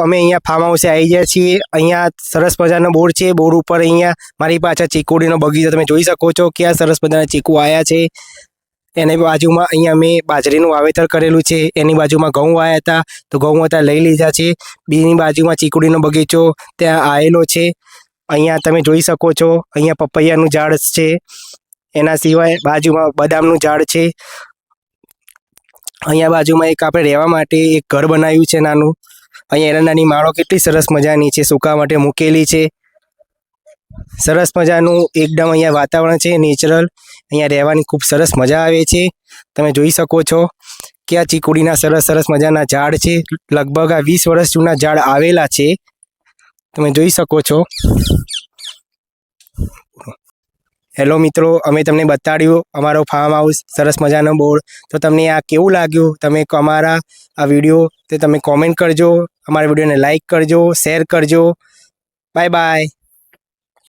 અમે અહીંયા ફાર્મ હાઉસે આવી ગયા છીએ। અહીંયા સરસ મજાનો બોર્ડ છે। બોર્ડ ઉપર અહીંયા મારી પાછળ ચીકુડીનો બગીચો તમે જોઈ શકો છો કે આ સરસ મજાના ચીકુ આવ્યા છે। એની બાજુમાં અહીંયા મેં બાજરીનું વાવેતર કરેલું છે। એની બાજુમાં ઘઉં વાવ્યા હતા તો ઘઉં હતા લઈ લીધા છે। બીની બાજુમાં ચીકુડીનો બગીચો ત્યાં આવેલો છે। અહીંયા તમે જોઈ શકો છો અહીંયા પપૈયાનું ઝાડ છે। એના સિવાય બાજુમાં બદામનું ઝાડ છે। અહીંયા બાજુમાં એક આપણે રહેવા માટે એક ઘર બનાવ્યું છે નાનું। અહીંયા એરંડાની માળો કેટલી સરસ મજાની છે, સૂકા માટે મૂકેલી છે। સરસ મજાનું એકદમ અહીંયા વાતાવરણ છે નેચરલ। અહીંયા રહેવાની ખૂબ સરસ મજા આવે છે। તમે જોઈ શકો છો કે આ ચીકુડીના સરસ સરસ મજાના ઝાડ છે। લગભગ આ 20 વર્ષ જૂના ઝાડ આવેલા છે, તમે જોઈ શકો છો। હેલો મિત્રો, અમે તમને બતાડ્યું અમારો ફાર્મ હાઉસ સરસ મજાનો બોર્ડ। તો તમને આ કેવું લાગ્યું? તમે અમારા આ વિડીયો તે તમે કોમેન્ટ કરજો, અમારા વિડીયોને લાઈક કરજો, શેર કરજો। Bye bye.